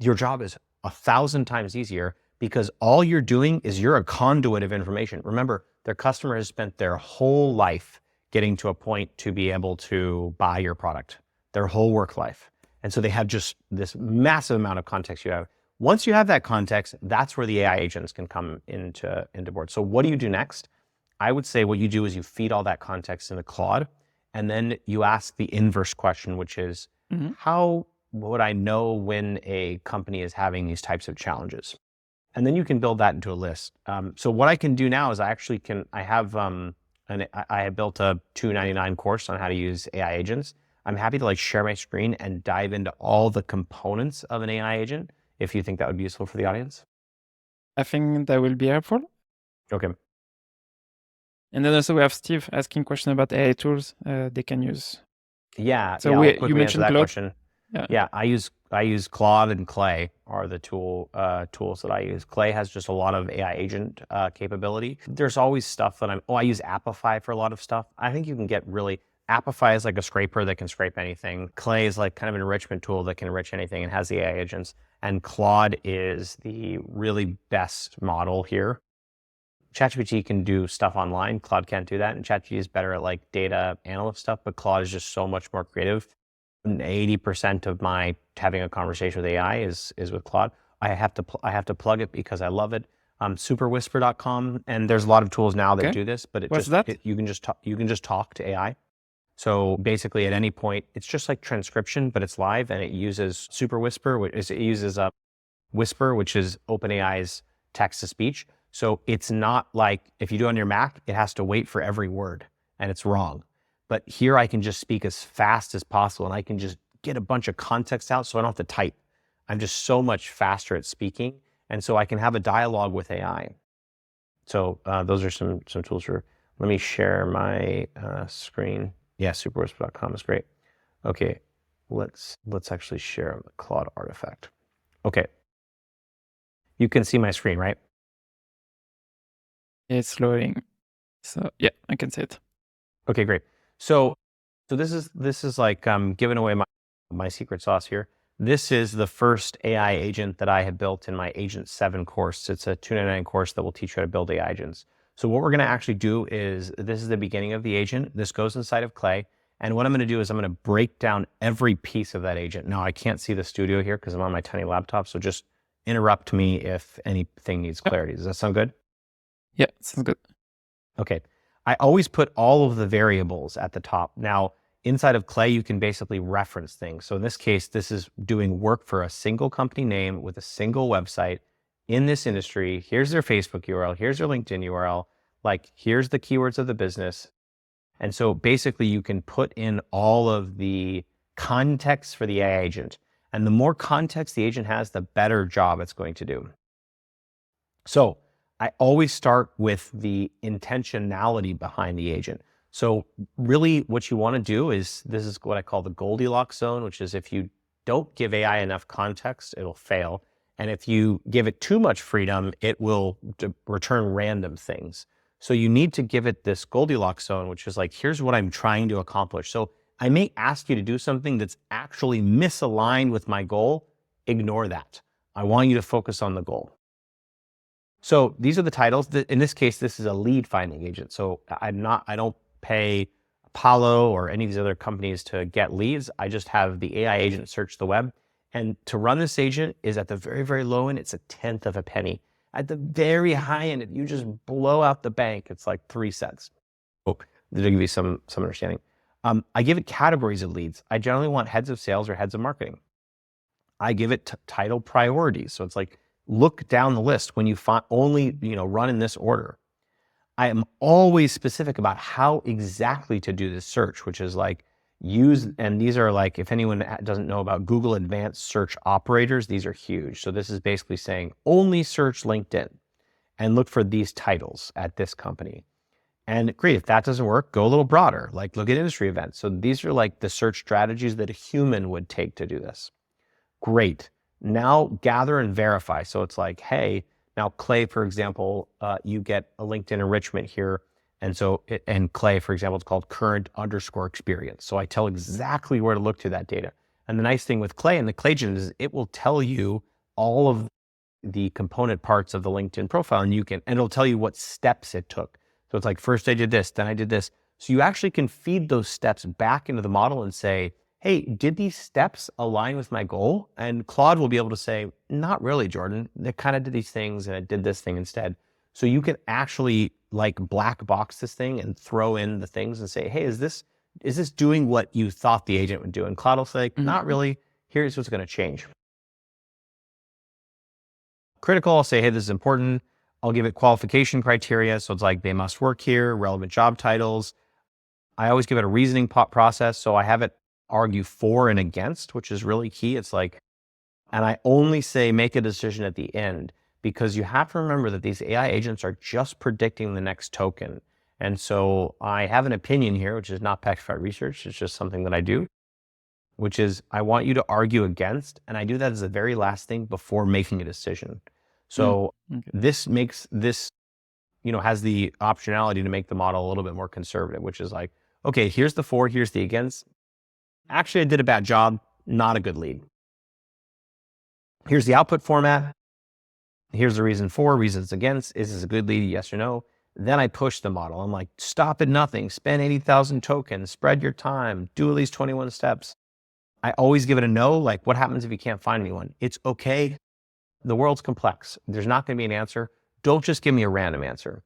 your job is 1,000 times easier, because all you're doing is you're a conduit of information. Remember, their customer has spent their whole life getting to a point to be able to buy your product, their whole work life. And so they have just this massive amount of context you have. Once you have that context, that's where the AI agents can come into board. So what do you do next? I would say what you do is you feed all that context into Claude, and then you ask the inverse question, which is, how would I know when a company is having these types of challenges? And then you can build that into a list. So what I can do now is I have I had built a $2.99 course on how to use AI agents. I'm happy to like share my screen and dive into all the components of an AI agent if you think that would be useful for the audience. I think that will be helpful. Okay. And then also we have Steve asking question about AI tools they can use. Yeah. So I'll you quickly answer mentioned that Claude. question. Yeah. Yeah, I use Claude and Clay are the tools that I use. Clay has just a lot of AI agent capability. There's always stuff that I use Appify for a lot of stuff. I think you can get really, Appify is like a scraper that can scrape anything. Clay is like kind of an enrichment tool that can enrich anything and has the AI agents. And Claude is the really best model here. ChatGPT can do stuff online. Claude can't do that. And ChatGPT is better at like data analyst stuff, but Claude is just so much more creative. 80% of my having a conversation with AI is with Claude. I have to plug it because I love it. Superwhisper.com, and there's a lot of tools now that do this, but you can just talk to AI. So basically, at any point, it's just like transcription, but it's live, and it uses Superwhisper. It uses a Whisper, which is OpenAI's text to speech. So it's not like if you do it on your Mac, it has to wait for every word, and it's wrong. But here I can just speak as fast as possible, and I can just get a bunch of context out so I don't have to type. I'm just so much faster at speaking, and so I can have a dialogue with AI. So those are some tools for. Let me share my screen. Yeah, superwhisper.com is great. Okay, let's actually share the Claude artifact. Okay, you can see my screen, right? It's loading. So yeah, I can see it. Okay, great. So this is like giving away my secret sauce here. This is the first AI agent that I have built in my Agent 7 course. It's a $2.99 course that will teach you how to build AI agents. So what we're going to actually do is, this is the beginning of the agent. This goes inside of Clay. And what I'm going to do is I'm going to break down every piece of that agent. Now, I can't see the studio here because I'm on my tiny laptop. So just interrupt me if anything needs clarity. Does that sound good? Yeah, sounds good. Okay. I always put all of the variables at the top. Now, inside of Clay, you can basically reference things. So in this case, this is doing work for a single company name with a single website in this industry. Here's their Facebook URL. Here's their LinkedIn URL. Like, here's the keywords of the business. And so basically you can put in all of the context for the AI agent. And the more context the agent has, the better job it's going to do. So I always start with the intentionality behind the agent. So really what you want to do is, this is what I call the Goldilocks zone, which is if you don't give AI enough context, it'll fail. And if you give it too much freedom, it will return random things. So you need to give it this Goldilocks zone, which is like, here's what I'm trying to accomplish. So I may ask you to do something that's actually misaligned with my goal. Ignore that. I want you to focus on the goal. So these are the titles. In this case, this is a lead finding agent. So I don't pay Apollo or any of these other companies to get leads. I just have the AI agent search the web. And to run this agent is at the very, very low end, it's a 1/10 of a penny. At the very high end, if you just blow out the bank, it's like 3 cents. Oh, to give you some understanding. I give it categories of leads. I generally want heads of sales or heads of marketing. I give it title priorities. So it's like, look down the list when you only run in this order. I am always specific about how exactly to do this search, which is like and these are like, if anyone doesn't know about Google Advanced Search Operators, these are huge. So this is basically saying only search LinkedIn and look for these titles at this company. And great, if that doesn't work, go a little broader, like look at industry events. So these are like the search strategies that a human would take to do this. Great. Now gather and verify. So it's like, hey, now Clay, for example, you get a LinkedIn enrichment here. And so, and Clay, for example, it's called current_experience. So I tell exactly where to look to that data. And the nice thing with Clay and the Clay agent is it will tell you all of the component parts of the LinkedIn profile, and it'll tell you what steps it took. So it's like, first I did this, then I did this. So you actually can feed those steps back into the model and say, hey, did these steps align with my goal? And Claude will be able to say, not really, Jordan. They kind of did these things and it did this thing instead. So you can actually like black box this thing and throw in the things and say, hey, is this doing what you thought the agent would do? And Claude will say, not really. Here's what's going to change. Critical, I'll say, hey, this is important. I'll give it qualification criteria. So it's like they must work here, relevant job titles. I always give it a reasoning process. So I have it argue for and against, which is really key. It's like, and I only say make a decision at the end, because you have to remember that these AI agents are just predicting the next token. And so I have an opinion here, which is not backed by research. It's just something that I do, which is I want you to argue against, and I do that as the very last thing before making a decision. So this makes this, has the optionality to make the model a little bit more conservative, which is like, okay, here's the for, here's the against. Actually, I did a bad job, not a good lead. Here's the output format. Here's the reason for, reasons against. Is this a good lead, yes or no? Then I push the model. I'm like, stop at nothing, spend 80,000 tokens, spread your time, do at least 21 steps. I always give it a no. Like, what happens if you can't find me one? It's okay. The world's complex. There's not going to be an answer. Don't just give me a random answer.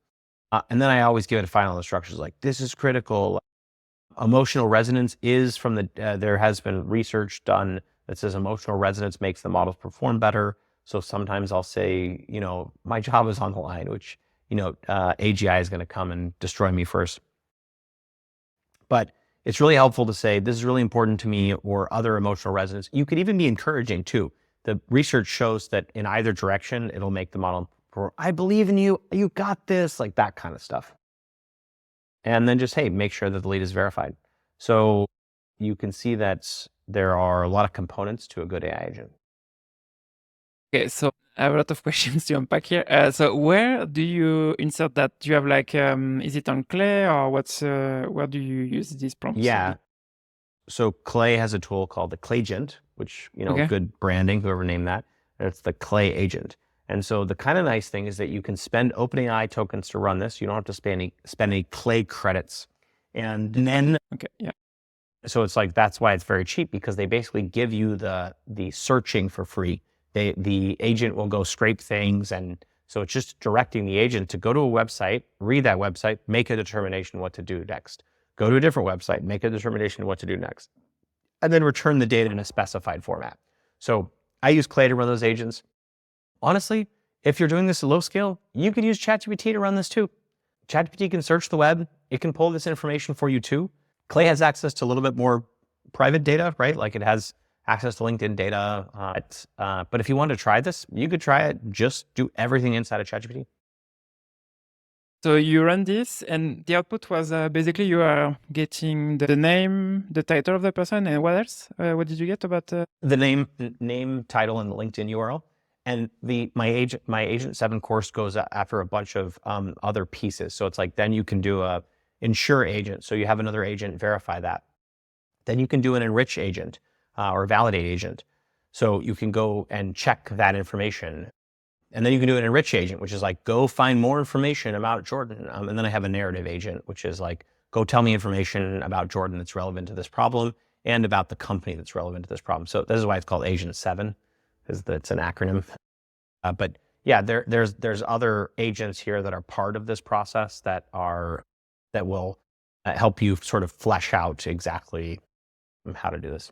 And then I always give it final instructions like, this is critical. Emotional resonance is from the, there has been research done that says emotional resonance makes the models perform better. So sometimes I'll say, my job is on the line, which, AGI is going to come and destroy me first. But it's really helpful to say, this is really important to me, or other emotional resonance. You could even be encouraging too. The research shows that in either direction, it'll make the model, I believe in you, you got this, like that kind of stuff. And then just, hey, make sure that the lead is verified. So you can see that there are a lot of components to a good AI agent. Okay, so I have a lot of questions to unpack here. So where do you insert that? Do you have like, is it on Clay, or where do you use these prompts? Yeah. So Clay has a tool called the Claygent, which, good branding, whoever named that. It's the Clay agent. And so the kind of nice thing is that you can spend OpenAI tokens to run this. You don't have to spend any Clay credits. And then, so it's like, that's why it's very cheap, because they basically give you the searching for free. The agent will go scrape things. And so it's just directing the agent to go to a website, read that website, make a determination what to do next. Go to a different website, make a determination of what to do next, and then return the data in a specified format. So I use Clay to run those agents. Honestly, if you're doing this at low scale, you could use ChatGPT to run this too. ChatGPT can search the web. It can pull this information for you too. Clay has access to a little bit more private data, right? Like it has access to LinkedIn data. But if you want to try this, you could try it. Just do everything inside of ChatGPT. So you run this, and the output was basically you are getting the name, the title of the person, and what else? What did you get about the name, title, and the LinkedIn URL? And my Agent 7 course goes after a bunch of other pieces. So it's like, then you can do a ensure agent. So you have another agent verify that. Then you can do an enrich agent or validate agent. So you can go and check that information. And then you can do an enrich agent, which is like, go find more information about Jordan. And then I have a narrative agent, which is like, go tell me information about Jordan that's relevant to this problem and about the company that's relevant to this problem. So this is why it's called Agent 7, because it's an acronym. But yeah, there's other agents here that are part of this process that will help you sort of flesh out exactly how to do this.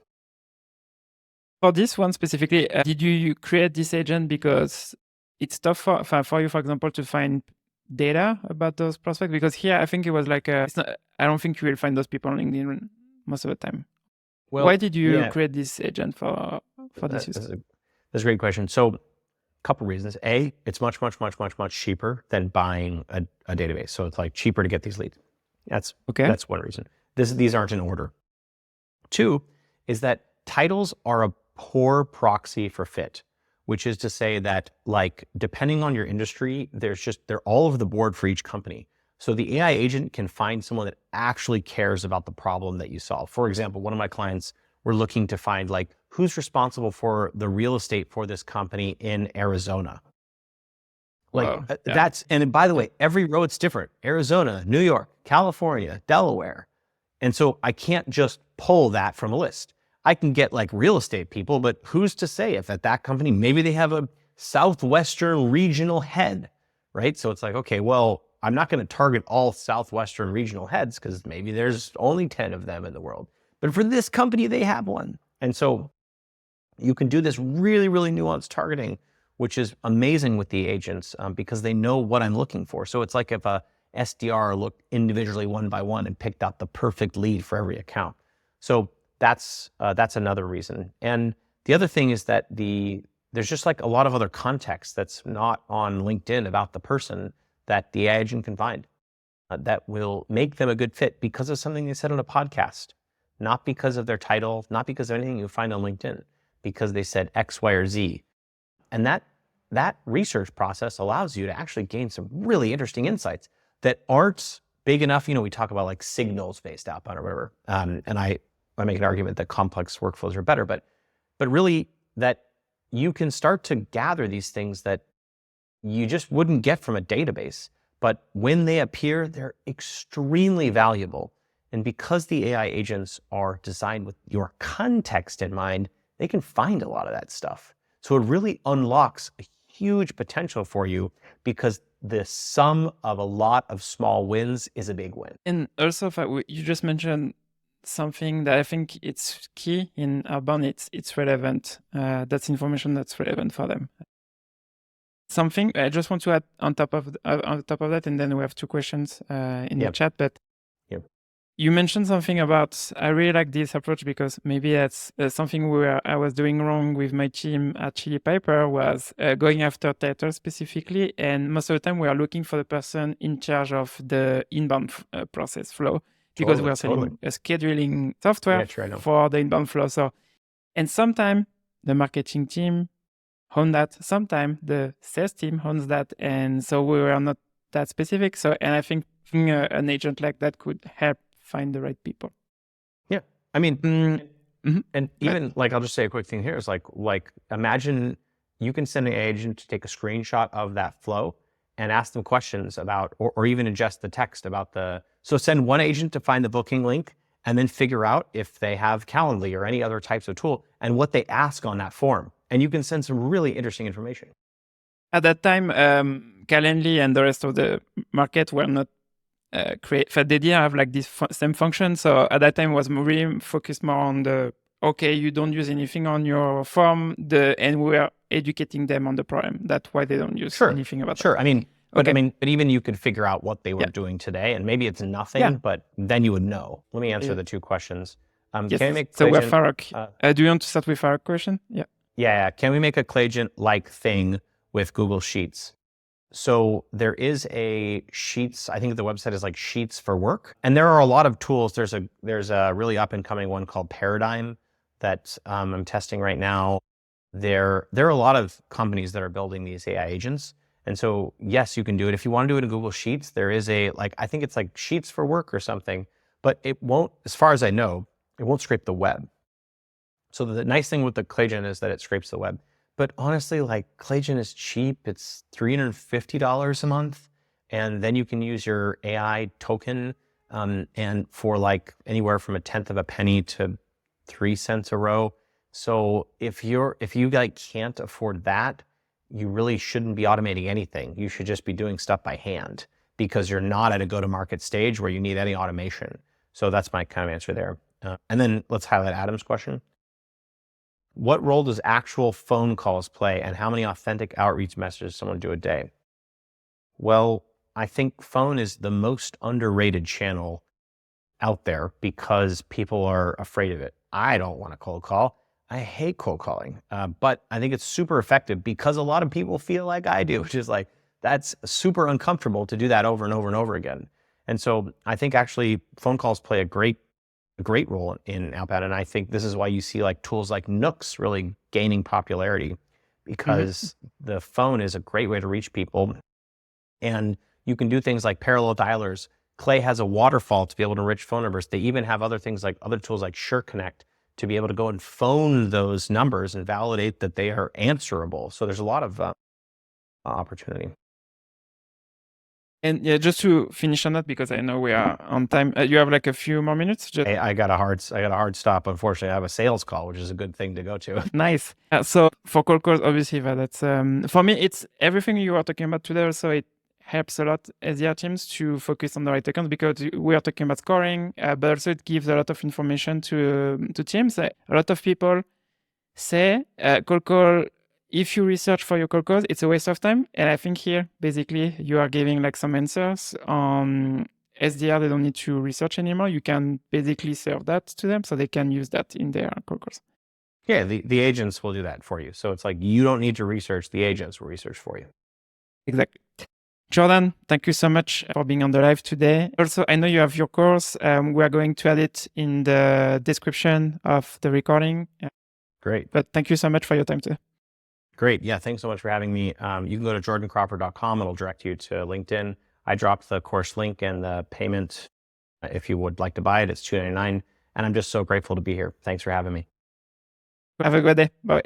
For this one specifically, did you create this agent because it's tough for you, for example, to find data about those prospects? Because here, I think it was like, I don't think you will find those people on LinkedIn most of the time. Well, why did you create this agent for this use? That's a great question. So a couple reasons. A, it's much, much, much, much, much cheaper than buying a database. So it's like cheaper to get these leads. That's one reason. These aren't in order. Two is that titles are a poor proxy for fit, which is to say that, like, depending on your industry, they're all over the board for each company. So the AI agent can find someone that actually cares about the problem that you solve. For example, one of my clients were looking to find, like, who's responsible for the real estate for this company in Arizona. Like, and by the way, every road's different. Arizona, New York, California, Delaware. And so I can't just pull that from a list. I can get like real estate people, but who's to say if at that company, maybe they have a Southwestern regional head, right? So it's like, okay, well, I'm not going to target all Southwestern regional heads because maybe there's only 10 of them in the world. But for this company, they have one. And so you can do this really, really nuanced targeting which is amazing with the agents because they know what I'm looking for. So it's like if a SDR looked individually one by one and picked out the perfect lead for every account. So that's another reason. And the other thing is that there's just like a lot of other context that's not on LinkedIn about the person that the AI agent can find that will make them a good fit because of something they said on a podcast, not because of their title, not because of anything you find on LinkedIn, because they said X, Y, or Z. And that research process allows you to actually gain some really interesting insights that aren't big enough. You know, we talk about like signals-based outbound or whatever. And I make an argument that complex workflows are better, but really that you can start to gather these things that you just wouldn't get from a database. But when they appear, they're extremely valuable. And because the AI agents are designed with your context in mind, they can find a lot of that stuff. So it really unlocks a huge potential for you because the sum of a lot of small wins is a big win. And also, you just mentioned something that I think it's key in outbound. It's relevant. That's information that's relevant for them. Something I just want to add on top of that, and then we have two questions in the chat. But you mentioned something about, I really like this approach because maybe that's something where I was doing wrong with my team at Chili Piper was going after titles specifically. And most of the time we are looking for the person in charge of the inbound process flow because we are selling a scheduling software for the inbound flow. So, and sometimes the marketing team own that, sometimes the sales team owns that. And so we were not that specific. So, and I think an agent like that could help find the right people. Yeah. I mean, and even like, I'll just say a quick thing here is like imagine you can send an agent to take a screenshot of that flow and ask them questions about, or even ingest the text about so send one agent to find the booking link and then figure out if they have Calendly or any other types of tool and what they ask on that form. And you can send some really interesting information. At that time, Calendly and the rest of the market were not they didn't have like this same function. So at that time, it was really focused more on okay, you don't use anything on your form, and we are educating them on the problem. That's why they don't use anything about that. Sure. I mean, but even you could figure out what they were doing today, and maybe it's nothing, but then you would know. Let me answer the two questions. Can we make so we're Farrokh. Do you want to start with Farrokh question? Yeah. Yeah. Can we make a Clayagent-like thing with Google Sheets? So there is a Sheets, I think the website is like Sheets for Work. And there are a lot of tools. There's a really up and coming one called Paradigm that I'm testing right now. There are a lot of companies that are building these AI agents. And so, yes, you can do it. If you want to do it in Google Sheets, there is I think it's like Sheets for Work or something, but it won't, as far as I know, it won't scrape the web. So the nice thing with the Clayagent is that it scrapes the web. But honestly, like Clayagent is cheap. It's $350 a month. And then you can use your AI token and for like anywhere from 1/10 of a penny to 3 cents a row. So if you like can't afford that, you really shouldn't be automating anything. You should just be doing stuff by hand because you're not at a go-to-market stage where you need any automation. So that's my kind of answer there. And then let's highlight Adam's question. What role does actual phone calls play and how many authentic outreach messages does someone do a day? Well, I think phone is the most underrated channel out there because people are afraid of it. I don't want to cold call. I hate cold calling, but I think it's super effective because a lot of people feel like I do, which is like, that's super uncomfortable to do that over and over and over again. And so I think actually phone calls play a great role in outbound. And I think this is why you see like tools like Nooks really gaining popularity because the phone is a great way to reach people. And you can do things like parallel dialers. Clay has a waterfall to be able to enrich phone numbers. They even have other things like other tools like SureConnect to be able to go and phone those numbers and validate that they are answerable. So there's a lot of opportunity. And yeah, just to finish on that, because I know we are on time. You have like a few more minutes. I got a hard stop. Unfortunately, I have a sales call, which is a good thing to go to. Nice. So for cold calls, obviously, that's for me. It's everything you are talking about today. So it helps a lot SDR teams to focus on the right accounts because we are talking about scoring, but also it gives a lot of information to teams. A lot of people say cold call if you research for your cold calls, it's a waste of time. And I think here, basically, you are giving like some answers on SDR. They don't need to research anymore. You can basically serve that to them so they can use that in their cold calls. Yeah, the agents will do that for you. So it's like you don't need to research, the agents will research for you. Exactly. Jordan, thank you so much for being on the live today. Also, I know you have your course. We are going to add it in the description of the recording. Great. But thank you so much for your time today. Great. Yeah, thanks so much for having me. You can go to jordancrawford.com. It'll direct you to LinkedIn. I dropped the course link and the payment. If you would like to buy it, it's $299. And I'm just so grateful to be here. Thanks for having me. Have a good day. Bye.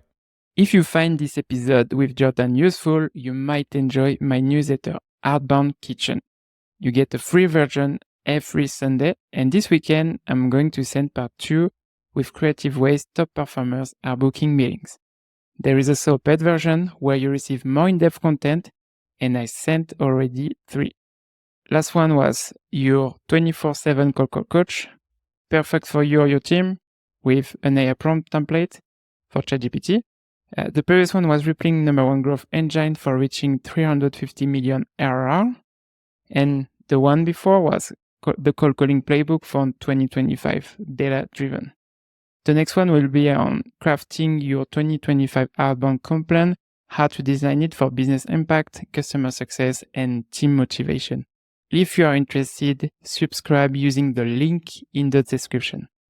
If you find this episode with Jordan useful, you might enjoy my newsletter, Outbound Kitchen. You get a free version every Sunday. And this weekend, I'm going to send part 2 with creative ways top performers are booking meetings. There is also a paid version where you receive more in-depth content, and I sent already 3. Last one was your 24/7 cold call coach, perfect for you or your team, with an AI prompt template for ChatGPT. The previous one was Rippling #1 growth engine for reaching 350 million ARR. And the one before was the cold calling playbook for 2025, data-driven. The next one will be on crafting your 2025 outbound comp plan, how to design it for business impact, customer success, and team motivation. If you are interested, subscribe using the link in the description.